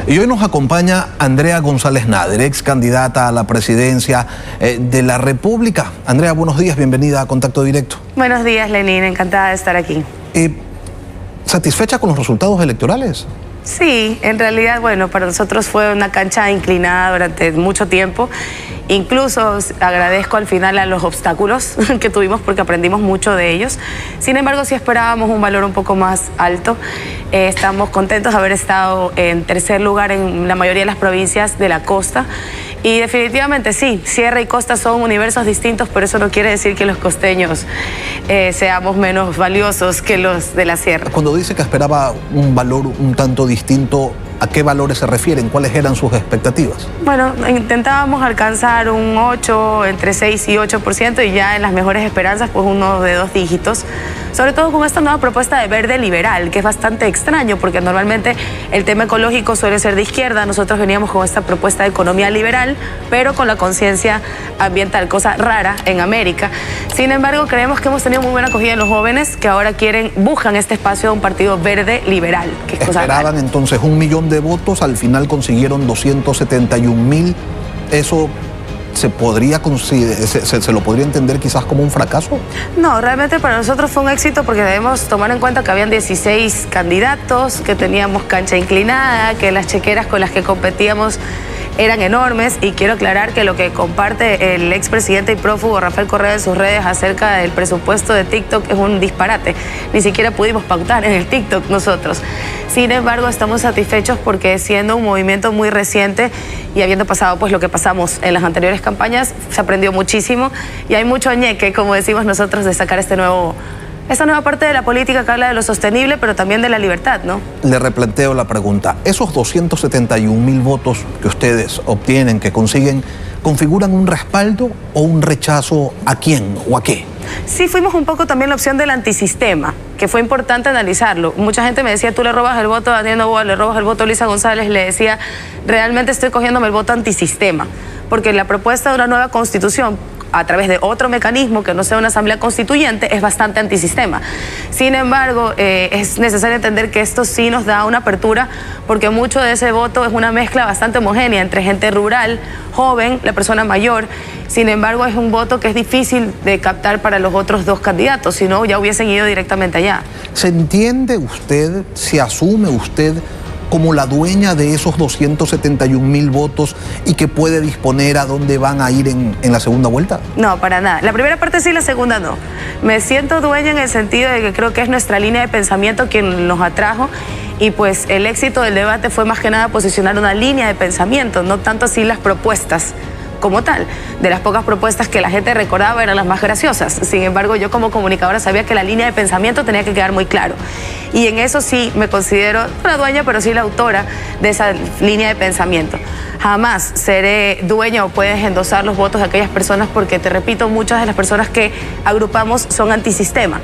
Y hoy nos acompaña Andrea González Nader, ex candidata a la presidencia de la República. Andrea, buenos días, bienvenida a Contacto Directo. Buenos días, Lenín, encantada de estar aquí. ¿Satisfecha con los resultados electorales? Sí, en realidad, bueno, para nosotros fue una cancha inclinada durante mucho tiempo. Incluso agradezco al final a los obstáculos que tuvimos porque aprendimos mucho de ellos. Sin embargo, sí esperábamos un valor un poco más alto. Estamos contentos de haber estado en tercer lugar en la mayoría de las provincias de la costa. Y definitivamente sí, sierra y costa son universos distintos, pero eso no quiere decir que los costeños seamos menos valiosos que los de la sierra. Cuando dice que esperaba un valor un tanto distinto, ¿a qué valores se refieren? ¿Cuáles eran sus expectativas? Bueno, intentábamos alcanzar un 8, entre 6 y 8%, y ya en las mejores esperanzas, pues uno de 2 dígitos. Sobre todo con esta nueva propuesta de verde liberal, que es bastante extraño, porque normalmente el tema ecológico suele ser de izquierda. Nosotros veníamos con esta propuesta de economía liberal, pero con la conciencia ambiental, cosa rara en América. Sin embargo, creemos que hemos tenido muy buena acogida en los jóvenes, que ahora buscan este espacio de un partido verde liberal. Que es cosa Esperaban rara. Entonces 1 millón de votos, al final consiguieron 271.000. ¿Eso se lo podría entender quizás como un fracaso? No, realmente para nosotros fue un éxito porque debemos tomar en cuenta que habían 16 candidatos, que teníamos cancha inclinada, que las chequeras con las que competíamos eran enormes, y quiero aclarar que lo que comparte el expresidente y prófugo Rafael Correa en sus redes acerca del presupuesto de TikTok es un disparate. Ni siquiera pudimos pautar en el TikTok nosotros. Sin embargo, estamos satisfechos porque, siendo un movimiento muy reciente y habiendo pasado pues lo que pasamos en las anteriores campañas, se aprendió muchísimo y hay mucho ñeque, como decimos nosotros, de sacar esta nueva parte de la política que habla de lo sostenible, pero también de la libertad, ¿no? Le replanteo la pregunta. ¿Esos 271.000 votos que ustedes obtienen, que consiguen, configuran un respaldo o un rechazo a quién o a qué? Sí, fuimos un poco también la opción del antisistema, que fue importante analizarlo. Mucha gente me decía, tú le robas el voto a Daniel Noboa, le robas el voto a Luisa González. Le decía, realmente estoy cogiéndome el voto antisistema, porque la propuesta de una nueva constitución, a través de otro mecanismo que no sea una asamblea constituyente, es bastante antisistema. Sin embargo, es necesario entender que esto sí nos da una apertura, porque mucho de ese voto es una mezcla bastante homogénea entre gente rural, joven, la persona mayor. Sin embargo, es un voto que es difícil de captar para los otros 2 candidatos, si no ya hubiesen ido directamente allá. ¿Se entiende usted, se asume usted como la dueña de esos 271.000 votos y que puede disponer a dónde van a ir en la segunda vuelta? No, para nada. La primera parte sí, la segunda no. Me siento dueña en el sentido de que creo que es nuestra línea de pensamiento quien nos atrajo, y pues el éxito del debate fue más que nada posicionar una línea de pensamiento, no tanto así las propuestas como tal. De las pocas propuestas que la gente recordaba eran las más graciosas. Sin embargo, yo como comunicadora sabía que la línea de pensamiento tenía que quedar muy claro. Y en eso sí me considero la dueña, pero sí la autora de esa línea de pensamiento. Jamás seré dueña o puedes endosar los votos de aquellas personas, porque, te repito, muchas de las personas que agrupamos son antisistema.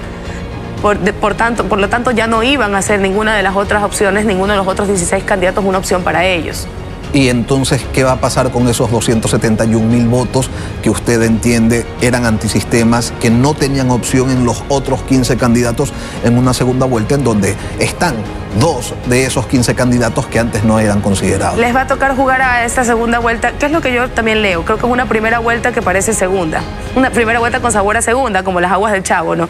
Por lo tanto, ya no iban a ser ninguna de las otras opciones, ninguno de los otros 16 candidatos una opción para ellos. Y entonces, ¿qué va a pasar con esos 271.000 votos que usted entiende eran antisistemas, que no tenían opción en los otros 15 candidatos en una segunda vuelta, en donde están 2 de esos 15 candidatos que antes no eran considerados? Les va a tocar jugar a esta segunda vuelta, que es lo que yo también leo. Creo que es una primera vuelta que parece segunda. Una primera vuelta con sabor a segunda, como las aguas del Chavo, ¿no?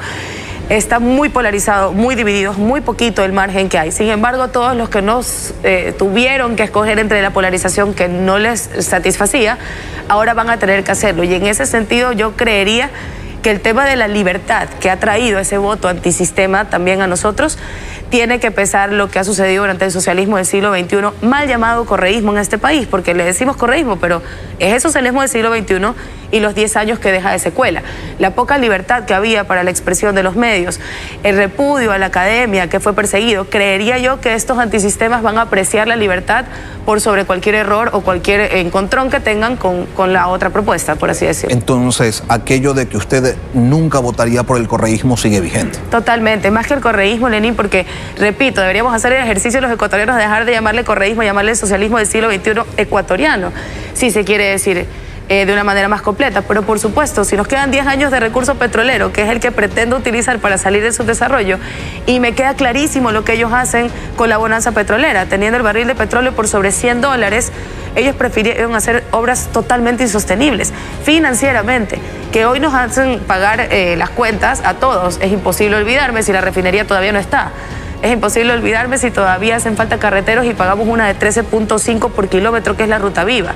Está muy polarizado, muy dividido, muy poquito el margen que hay. Sin embargo, todos los que nos tuvieron que escoger entre la polarización que no les satisfacía, ahora van a tener que hacerlo. Y en ese sentido yo creería que el tema de la libertad que ha traído ese voto antisistema también a nosotros, tiene que pesar lo que ha sucedido durante el socialismo del siglo XXI, mal llamado correísmo en este país, porque le decimos correísmo, pero es el socialismo del siglo XXI y los 10 años que deja de secuela. La poca libertad que había para la expresión de los medios, el repudio a la academia que fue perseguido. Creería yo que estos antisistemas van a apreciar la libertad por sobre cualquier error o cualquier encontrón que tengan con la otra propuesta, por así decirlo. Entonces, aquello de que usted nunca votaría por el correísmo sigue vigente. Totalmente, más que el correísmo, Lenín, porque, repito, deberíamos hacer el ejercicio los ecuatorianos de dejar de llamarle correísmo, llamarle socialismo del siglo XXI ecuatoriano, si se quiere decir. de una manera más completa. Pero por supuesto, si nos quedan 10 años de recurso petrolero, que es el que pretendo utilizar para salir de su desarrollo, y me queda clarísimo lo que ellos hacen con la bonanza petrolera, teniendo el barril de petróleo por sobre $100, ellos prefirieron hacer obras totalmente insostenibles, financieramente, que hoy nos hacen pagar las cuentas a todos. Es imposible olvidarme si la refinería todavía no está. Es imposible olvidarme si todavía hacen falta carreteros y pagamos una de 13.5 por kilómetro, que es la Ruta Viva.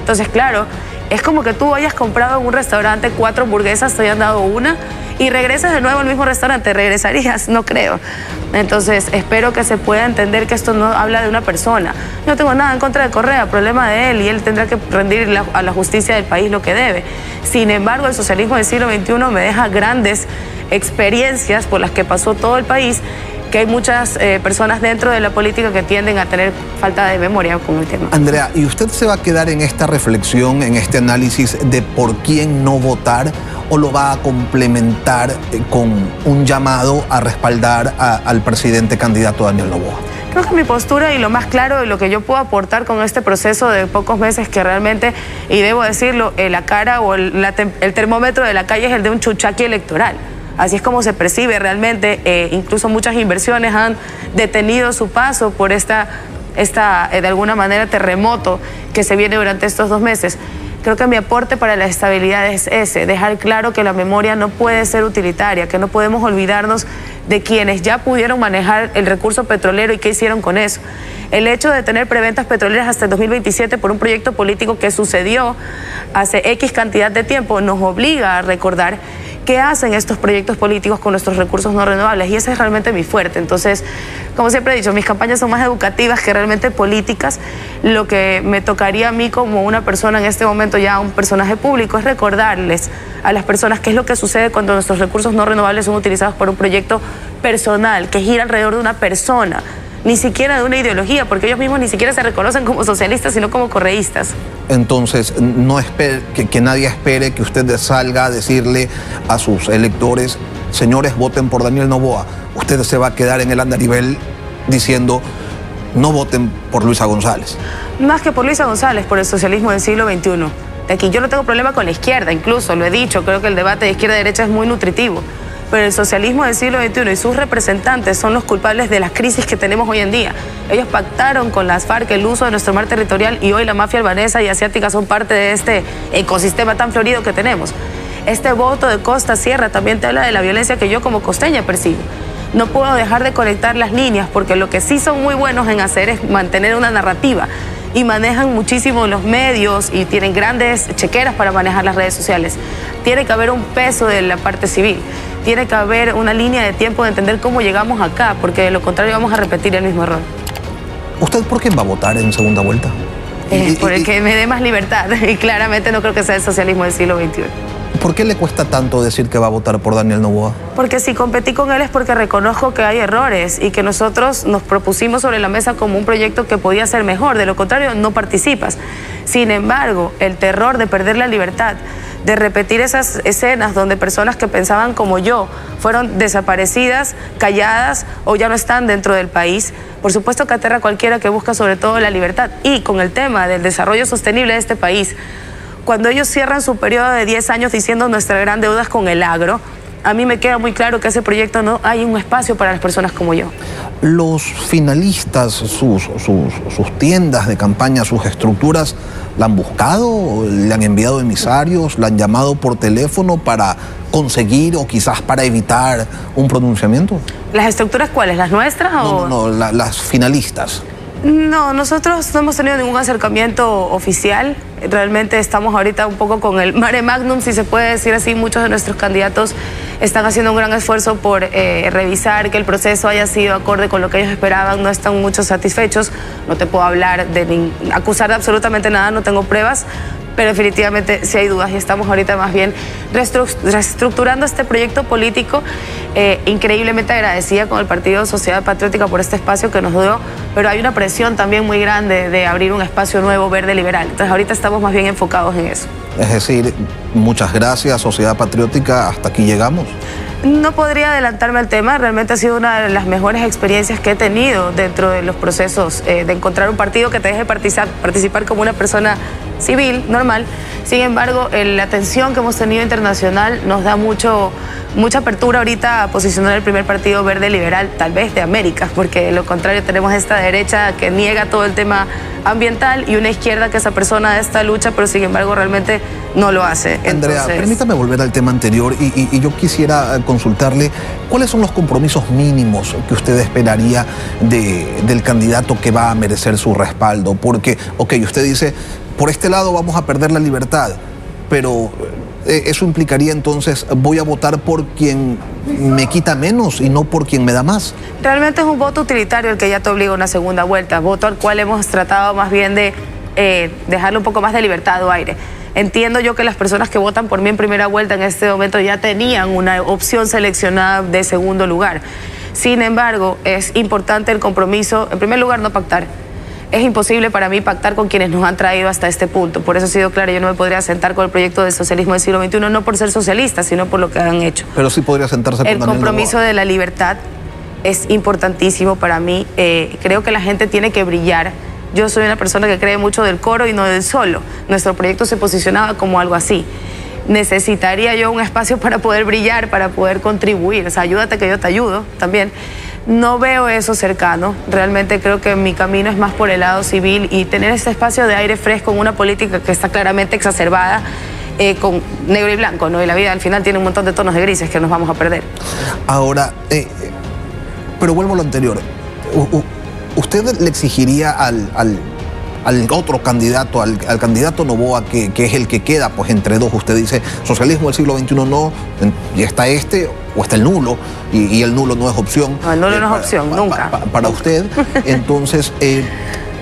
Entonces, claro, es como que tú hayas comprado en un restaurante 4 hamburguesas, te hayan dado una, y regresas de nuevo al mismo restaurante. ¿Regresarías? No creo. Entonces, espero que se pueda entender que esto no habla de una persona. No tengo nada en contra de Correa, problema de él, y él tendrá que rendir a la justicia del país lo que debe. Sin embargo, el socialismo del siglo XXI me deja grandes experiencias por las que pasó todo el país, que hay muchas personas dentro de la política que tienden a tener falta de memoria con el tema. Andrea, ¿y usted se va a quedar en esta reflexión, en este análisis de por quién no votar, o lo va a complementar con un llamado a respaldar al presidente candidato Daniel Noboa? Creo que mi postura y lo más claro de lo que yo puedo aportar con este proceso de pocos meses, que realmente, y debo decirlo, la cara o el termómetro de la calle es el de un chuchaqui electoral. Así es como se percibe realmente. Incluso muchas inversiones han detenido su paso por esta de alguna manera, terremoto que se viene durante estos 2 meses. Creo que mi aporte para la estabilidad es ese, dejar claro que la memoria no puede ser utilitaria, que no podemos olvidarnos de quienes ya pudieron manejar el recurso petrolero y qué hicieron con eso. El hecho de tener preventas petroleras hasta el 2027 por un proyecto político que sucedió hace X cantidad de tiempo nos obliga a recordar qué hacen estos proyectos políticos con nuestros recursos no renovables, y ese es realmente mi fuerte. Entonces, como siempre he dicho, mis campañas son más educativas que realmente políticas. Lo que me tocaría a mí como una persona en este momento, ya un personaje público, es recordarles a las personas qué es lo que sucede cuando nuestros recursos no renovables son utilizados por un proyecto personal que gira alrededor de una persona, ni siquiera de una ideología, porque ellos mismos ni siquiera se reconocen como socialistas, sino como correístas. Entonces, no espere, que nadie espere que usted salga a decirle a sus electores: señores, voten por Daniel Noboa. Usted se va a quedar en el andarivel diciendo: no voten por Luisa González. Más que por Luisa González, por el socialismo del siglo XXI. De aquí yo no tengo problema con la izquierda, incluso lo he dicho, creo que el debate de izquierda-derecha es muy nutritivo. Pero el socialismo del siglo XXI y sus representantes son los culpables de las crisis que tenemos hoy en día. Ellos pactaron con las FARC el uso de nuestro mar territorial, y hoy la mafia albanesa y asiática son parte de este ecosistema tan florido que tenemos. Este voto de costa-sierra también te habla de la violencia que yo como costeña percibo. No puedo dejar de conectar las líneas, porque lo que sí son muy buenos en hacer es mantener una narrativa, y manejan muchísimo los medios y tienen grandes chequeras para manejar las redes sociales. Tiene que haber un peso de la parte civil. Tiene que haber una línea de tiempo de entender cómo llegamos acá, porque de lo contrario vamos a repetir el mismo error. ¿Usted por quién va a votar en segunda vuelta? Por el que me dé más libertad, y claramente no creo que sea el socialismo del siglo XXI. ¿Por qué le cuesta tanto decir que va a votar por Daniel Noboa? Porque si competí con él es porque reconozco que hay errores y que nosotros nos propusimos sobre la mesa como un proyecto que podía ser mejor. De lo contrario, no participas. Sin embargo, el terror de perder la libertad, de repetir esas escenas donde personas que pensaban como yo fueron desaparecidas, calladas o ya no están dentro del país, por supuesto que aterra a cualquiera que busca sobre todo la libertad. Y con el tema del desarrollo sostenible de este país, cuando ellos cierran su periodo de 10 años diciendo nuestra gran deuda es con el agro, a mí me queda muy claro que ese proyecto no hay un espacio para las personas como yo. Los finalistas, sus tiendas de campaña, sus estructuras, ¿la han buscado? ¿Le han enviado emisarios? ¿La han llamado por teléfono para conseguir o quizás para evitar un pronunciamiento? ¿Las estructuras cuáles? ¿Las nuestras? No, las finalistas. No, nosotros no hemos tenido ningún acercamiento oficial. Realmente estamos ahorita un poco con el mare magnum, si se puede decir así. Muchos de nuestros candidatos están haciendo un gran esfuerzo por revisar que el proceso haya sido acorde con lo que ellos esperaban. No están muchos satisfechos. No te puedo hablar acusar de absolutamente nada, no tengo pruebas, pero definitivamente sí hay dudas, y estamos ahorita más bien reestructurando este proyecto político. Increíblemente agradecida con el Partido Sociedad Patriótica por este espacio que nos dio, pero hay una presión también muy grande de abrir un espacio nuevo, verde, liberal. Entonces ahorita estamos más bien enfocados en eso. Es decir, muchas gracias, Sociedad Patriótica, hasta aquí llegamos. No podría adelantarme al tema. Realmente ha sido una de las mejores experiencias que he tenido dentro de los procesos de encontrar un partido que te deje participar como una persona civil, normal, Sin embargo, la atención que hemos tenido internacional nos da mucha apertura ahorita a posicionar el primer partido verde liberal, tal vez de América, porque de lo contrario tenemos esta derecha que niega todo el tema ambiental y una izquierda que se apersona de esta lucha, pero sin embargo realmente no lo hace. Andrea, Entonces, permítame volver al tema anterior y yo quisiera consultarle cuáles son los compromisos mínimos que usted esperaría del candidato que va a merecer su respaldo, porque, ok, usted dice, por este lado vamos a perder la libertad, pero eso implicaría entonces voy a votar por quien me quita menos y no por quien me da más. Realmente es un voto utilitario el que ya te obliga a una segunda vuelta, voto al cual hemos tratado más bien de dejarle un poco más de libertad o aire. Entiendo yo que las personas que votan por mí en primera vuelta en este momento ya tenían una opción seleccionada de segundo lugar. Sin embargo, es importante el compromiso, en primer lugar, no pactar. Es imposible para mí pactar con quienes nos han traído hasta este punto. Por eso ha sido claro, yo no me podría sentar con el proyecto del socialismo del siglo XXI, no por ser socialista, sino por lo que han hecho. Pero sí podría sentarse con el compromiso de la libertad es importantísimo para mí. Creo que la gente tiene que brillar. Yo soy una persona que cree mucho del coro y no del solo. Nuestro proyecto se posicionaba como algo así. Necesitaría yo un espacio para poder brillar, para poder contribuir. O sea, ayúdate que yo te ayudo también. No veo eso cercano. Realmente creo que mi camino es más por el lado civil y tener este espacio de aire fresco en una política que está claramente exacerbada con negro y blanco, ¿no? Y la vida al final tiene un montón de tonos de grises que nos vamos a perder. Ahora, pero vuelvo a lo anterior. ¿Usted le exigiría al otro candidato, al candidato Noboa, que es el que queda pues entre dos? Usted dice, socialismo del siglo XXI no, y está este o está el nulo, y el nulo no es opción. No, el nulo no es opción, nunca. Para usted. Entonces,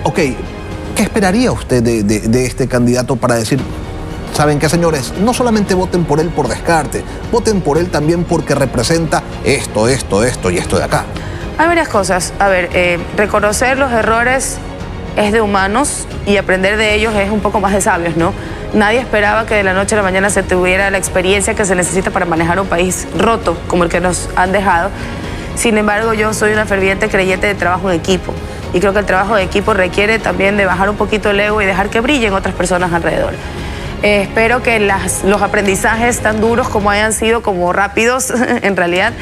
ok, ¿qué esperaría usted de este candidato para decir, saben qué, señores, no solamente voten por él por descarte, voten por él también porque representa esto y esto de acá? Hay varias cosas. A ver, reconocer los errores es de humanos y aprender de ellos es un poco más de sabios, ¿no? Nadie esperaba que de la noche a la mañana se tuviera la experiencia que se necesita para manejar un país roto como el que nos han dejado. Sin embargo, yo soy una ferviente creyente de trabajo en equipo y creo que el trabajo de equipo requiere también de bajar un poquito el ego y dejar que brillen otras personas alrededor. Espero que los aprendizajes tan duros como hayan sido, como rápidos en realidad,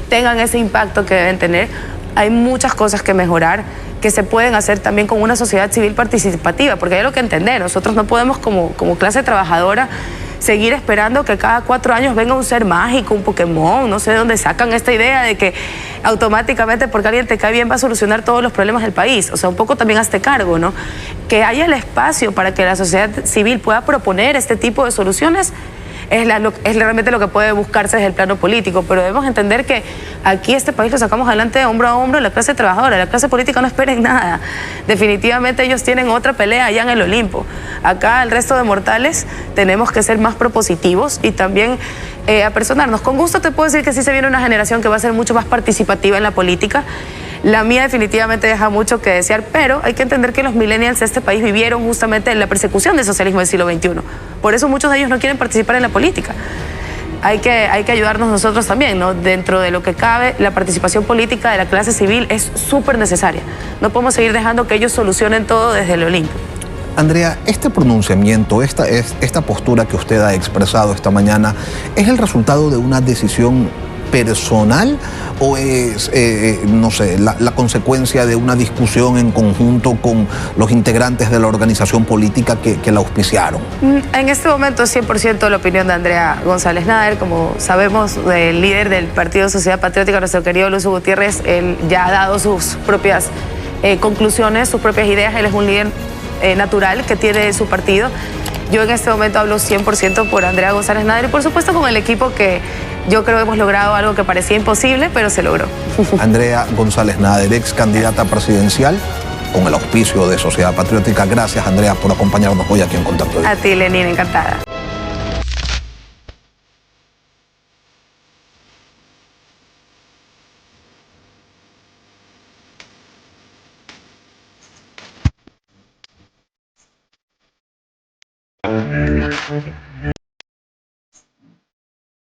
tengan ese impacto que deben tener. Hay muchas cosas que mejorar, que se pueden hacer también con una sociedad civil participativa, porque hay lo que entender, nosotros no podemos como clase trabajadora seguir esperando que cada 4 años venga un ser mágico, un Pokémon, no sé de dónde sacan esta idea de que automáticamente porque alguien te cae bien va a solucionar todos los problemas del país. O sea, un poco también hazte cargo, ¿no? Que haya el espacio para que la sociedad civil pueda proponer este tipo de soluciones es realmente lo que puede buscarse desde el plano político, pero debemos entender que aquí este país lo sacamos adelante hombro a hombro, la clase trabajadora, la clase política no espera en nada. Definitivamente ellos tienen otra pelea allá en el Olimpo. Acá el resto de mortales tenemos que ser más propositivos y también apersonarnos. Con gusto te puedo decir que sí se viene una generación que va a ser mucho más participativa en la política. La mía definitivamente deja mucho que desear, pero hay que entender que los millennials de este país vivieron justamente en la persecución del socialismo del siglo XXI. Por eso muchos de ellos no quieren participar en la política. Hay que ayudarnos nosotros también, ¿no? Dentro de lo que cabe, la participación política de la clase civil es súper necesaria. No podemos seguir dejando que ellos solucionen todo desde el Olimpo. Andrea, este pronunciamiento, esta postura que usted ha expresado esta mañana, ¿es el resultado de una decisión personal o es, no sé, la consecuencia de una discusión en conjunto con los integrantes de la organización política que la auspiciaron? En este momento es 100% la opinión de Andrea González Nader. Como sabemos, el líder del Partido Sociedad Patriótica, nuestro querido Lucio Gutiérrez, él ya ha dado sus propias conclusiones, sus propias ideas. Él es un líder natural que tiene su partido. Yo en este momento hablo 100% por Andrea González Nader y por supuesto con el equipo que yo creo que hemos logrado algo que parecía imposible, pero se logró. Andrea González Nader, ex candidata presidencial con el auspicio de Sociedad Patriótica. Gracias, Andrea, por acompañarnos hoy aquí en Contacto. A ti, Lenín, encantada.